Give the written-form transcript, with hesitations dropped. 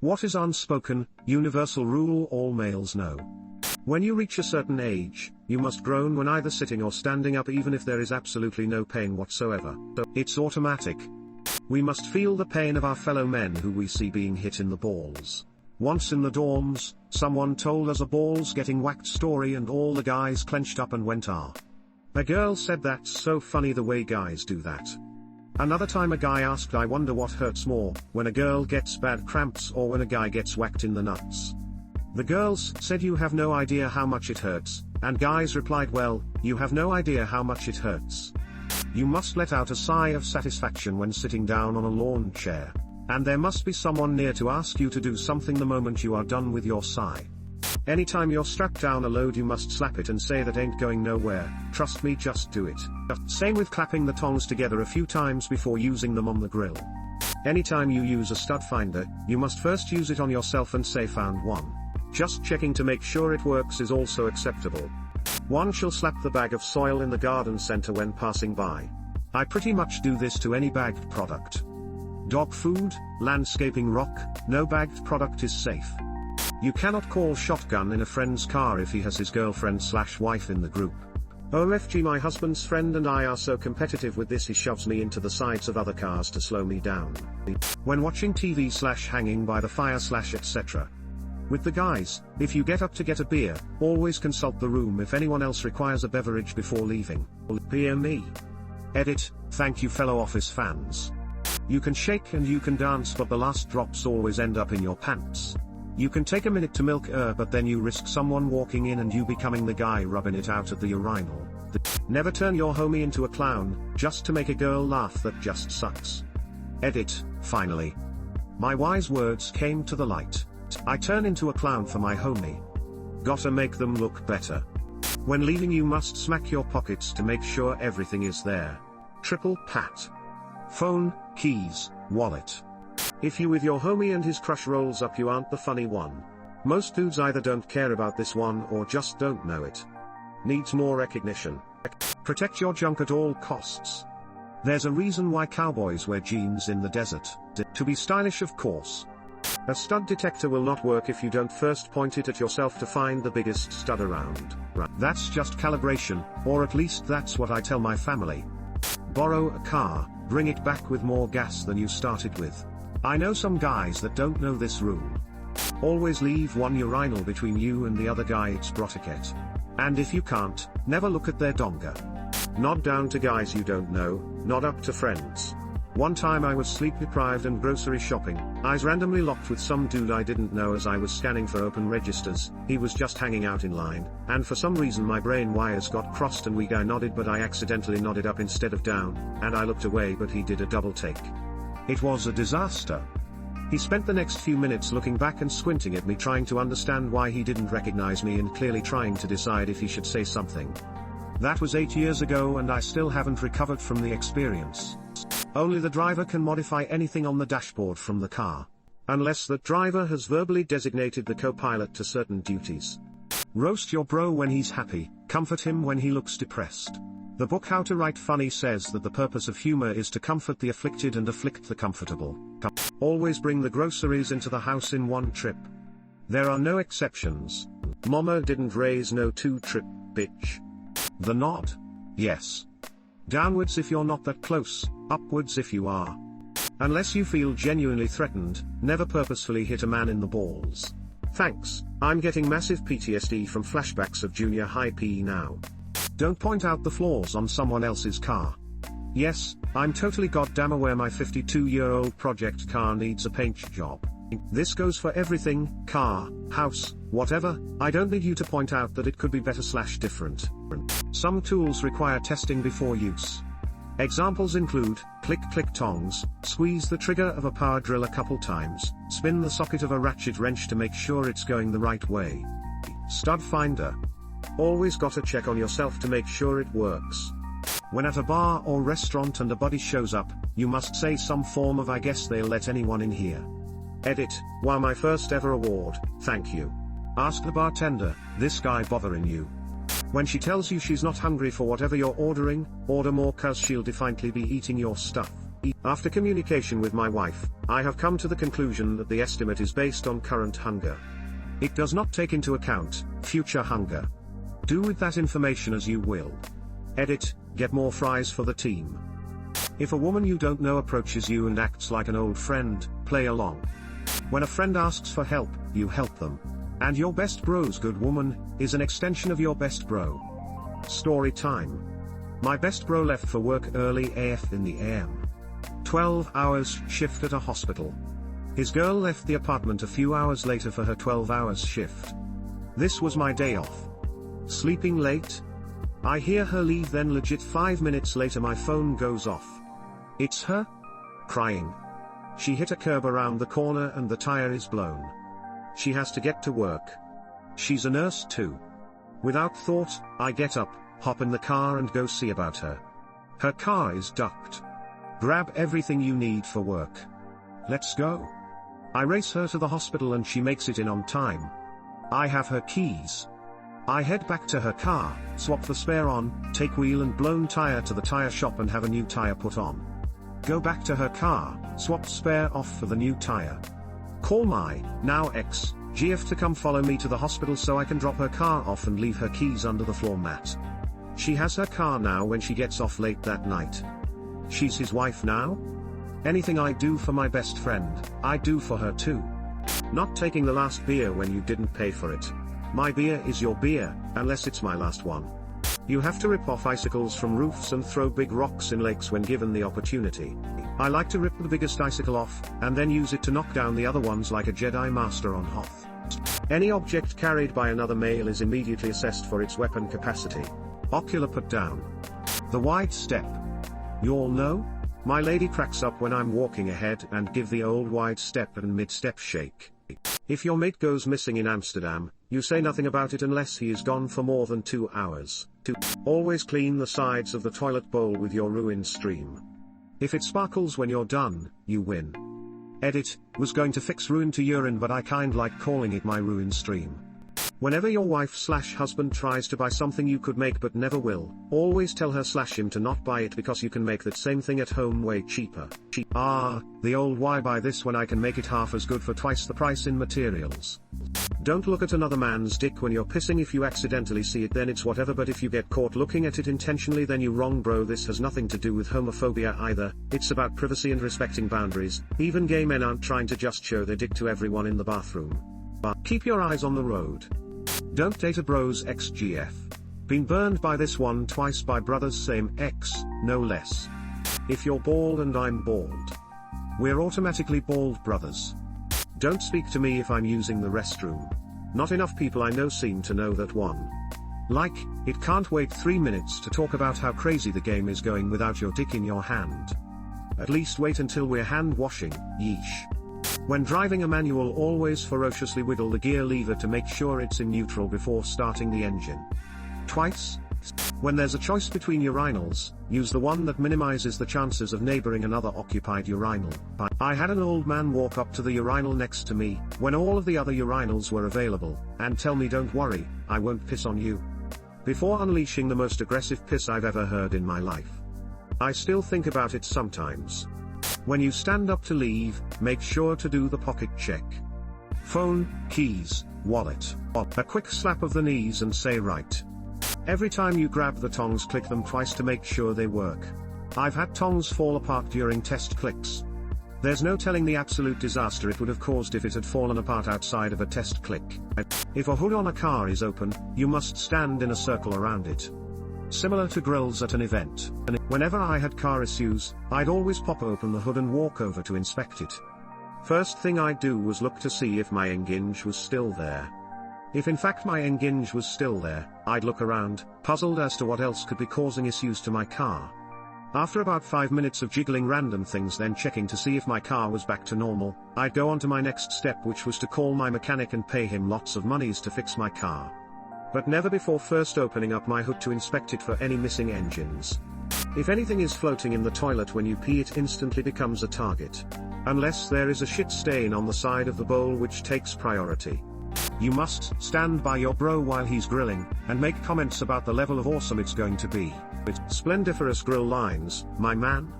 What is unspoken, universal rule all males know? When you reach a certain age, you must groan when either sitting or standing up, even if there is absolutely no pain whatsoever. It's automatic. We must feel the pain of our fellow men who we see being hit in the balls. Once in the dorms, someone told us a balls getting whacked story and all the guys clenched up and went ah. A girl said that's so funny the way guys do that. Another time a guy asked, I wonder what hurts more, when a girl gets bad cramps or when a guy gets whacked in the nuts. The girls said you have no idea how much it hurts, and guys replied, well, you have no idea how much it hurts. You must let out a sigh of satisfaction when sitting down on a lawn chair, and there must be someone near to ask you to do something the moment you are done with your sigh. Anytime you're strapped down a load, you must slap it and say that ain't going nowhere, trust me, just do it. Same with clapping the tongs together a few times before using them on the grill. Anytime you use a stud finder, you must first use it on yourself and say found one. Just checking to make sure it works is also acceptable. One shall slap the bag of soil in the garden center when passing by. I pretty much do this to any bagged product. Dog food, landscaping rock, no bagged product is safe. You cannot call shotgun in a friend's car if he has his girlfriend/wife in the group. OMFG, my husband's friend and I are so competitive with this, he shoves me into the sides of other cars to slow me down. When watching TV/hanging by the fire/etc. With the guys, if you get up to get a beer, always consult the room if anyone else requires a beverage before leaving. PM me. Edit, thank you fellow Office fans. You can shake and you can dance, but the last drops always end up in your pants. You can take a minute to milk but then you risk someone walking in and you becoming the guy rubbing it out at the urinal. Never turn your homie into a clown, just to make a girl laugh, that just sucks. Edit, finally. My wise words came to the light. I turn into a clown for my homie. Gotta make them look better. When leaving you must smack your pockets to make sure everything is there. Triple pat. Phone, keys, wallet. If you with your homie and his crush rolls up, you aren't the funny one. Most dudes either don't care about this one or just don't know it. Needs more recognition. Protect your junk at all costs. There's a reason why cowboys wear jeans in the desert. To be stylish, of course. A stud detector will not work if you don't first point it at yourself to find the biggest stud around. That's just calibration, or at least that's what I tell my family. Borrow a car, bring it back with more gas than you started with. I know some guys that don't know this rule. Always leave one urinal between you and the other guy, it's brotiquette. And if you can't, never look at their donga. Nod down to guys you don't know, nod up to friends. One time I was sleep deprived and grocery shopping, eyes randomly locked with some dude I didn't know as I was scanning for open registers. He was just hanging out in line, and for some reason my brain wires got crossed and we guy nodded, but I accidentally nodded up instead of down, and I looked away but he did a double take. It was a disaster. He spent the next few minutes looking back and squinting at me, trying to understand why he didn't recognize me and clearly trying to decide if he should say something. That was 8 years ago and I still haven't recovered from the experience. Only the driver can modify anything on the dashboard from the car. Unless that driver has verbally designated the co-pilot to certain duties. Roast your bro when he's happy, comfort him when he looks depressed. The book How to Write Funny says that the purpose of humor is to comfort the afflicted and afflict the comfortable. Always bring the groceries into the house in one trip. There are no exceptions. Mama didn't raise no 2-trip, bitch. The nod? Yes. Downwards if you're not that close, upwards if you are. Unless you feel genuinely threatened, never purposefully hit a man in the balls. Thanks, I'm getting massive PTSD from flashbacks of junior high PE now. Don't point out the flaws on someone else's car. Yes, I'm totally goddamn aware my 52-year-old project car needs a paint job. This goes for everything, car, house, whatever. I don't need you to point out that it could be better/different. Some tools require testing before use. Examples include, click tongs, squeeze the trigger of a power drill a couple times, spin the socket of a ratchet wrench to make sure it's going the right way. Stud finder. Always gotta check on yourself to make sure it works. When at a bar or restaurant and a buddy shows up, you must say some form of I guess they'll let anyone in here. Edit, wow, my first ever award, thank you. Ask the bartender, this guy bothering you? When she tells you she's not hungry for whatever you're ordering, order more cause she'll definitely be eating your stuff. After communication with my wife, I have come to the conclusion that the estimate is based on current hunger. It does not take into account future hunger. Do with that information as you will. Edit, get more fries for the team. If a woman you don't know approaches you and acts like an old friend, play along. When a friend asks for help, you help them. And your best bro's good woman is an extension of your best bro. Story time. My best bro left for work early AF in the AM. 12 hours shift at a hospital. His girl left the apartment a few hours later for her 12 hours shift. This was my day off. Sleeping late? I hear her leave, then legit 5 minutes later my phone goes off. It's her? Crying. She hit a curb around the corner and the tire is blown. She has to get to work. She's a nurse too. Without thought, I get up, hop in the car and go see about her. Her car is ducked. Grab everything you need for work. Let's go. I race her to the hospital and she makes it in on time. I have her keys. I head back to her car, swap the spare on, take wheel and blown tire to the tire shop and have a new tire put on. Go back to her car, swap spare off for the new tire. Call my, now ex-GF to come follow me to the hospital so I can drop her car off and leave her keys under the floor mat. She has her car now when she gets off late that night. She's his wife now? Anything I do for my best friend, I do for her too. Not taking the last beer when you didn't pay for it. My beer is your beer, unless it's my last one. You have to rip off icicles from roofs and throw big rocks in lakes when given the opportunity. I like to rip the biggest icicle off, and then use it to knock down the other ones like a Jedi Master on Hoth. Any object carried by another male is immediately assessed for its weapon capacity. Ocular put down. The wide step. You all know? My lady cracks up when I'm walking ahead and give the old wide step and mid-step shake. If your mate goes missing in Amsterdam, you say nothing about it unless he is gone for more than 2 hours. 2. Always clean the sides of the toilet bowl with your urine stream. If it sparkles when you're done, you win. Edit, was going to fix ruin to urine but I kind like calling it my ruin stream. Whenever your wife/husband tries to buy something you could make but never will, always tell her/him to not buy it because you can make that same thing at home way cheaper. The old why buy this when I can make it half as good for twice the price in materials. Don't look at another man's dick when you're pissing. If you accidentally see it then it's whatever, but if you get caught looking at it intentionally then you wrong bro. This has nothing to do with homophobia either, it's about privacy and respecting boundaries. Even gay men aren't trying to just show their dick to everyone in the bathroom. But keep your eyes on the road. Don't date a bro's ex-GF. Been burned by this one twice by brothers, same ex, no less. If you're bald and I'm bald, we're automatically bald brothers. Don't speak to me if I'm using the restroom. Not enough people I know seem to know that one. Like, it can't wait 3 minutes to talk about how crazy the game is going without your dick in your hand. At least wait until we're hand washing, yeesh. When driving a manual always ferociously wiggle the gear lever to make sure it's in neutral before starting the engine. Twice. When there's a choice between urinals, use the one that minimizes the chances of neighboring another occupied urinal. I had an old man walk up to the urinal next to me, when all of the other urinals were available, and tell me, "Don't worry, I won't piss on you," before unleashing the most aggressive piss I've ever heard in my life. I still think about it sometimes. When you stand up to leave, make sure to do the pocket check. Phone, keys, wallet. A quick slap of the knees and say right. Every time you grab the tongs, click them twice to make sure they work. I've had tongs fall apart during test clicks. There's no telling the absolute disaster it would have caused if it had fallen apart outside of a test click. If a hood on a car is open, you must stand in a circle around it. Similar to grills at an event. And whenever I had car issues, I'd always pop open the hood and walk over to inspect it. First thing I'd do was look to see if my engine was still there. If in fact my engine was still there, I'd look around, puzzled as to what else could be causing issues to my car. After about 5 minutes of jiggling random things then checking to see if my car was back to normal, I'd go on to my next step, which was to call my mechanic and pay him lots of monies to fix my car. But never before first opening up my hood to inspect it for any missing engines. If anything is floating in the toilet when you pee, it instantly becomes a target. Unless there is a shit stain on the side of the bowl, which takes priority. You must stand by your bro while he's grilling, and make comments about the level of awesome it's going to be. Splendiferous grill lines, my man.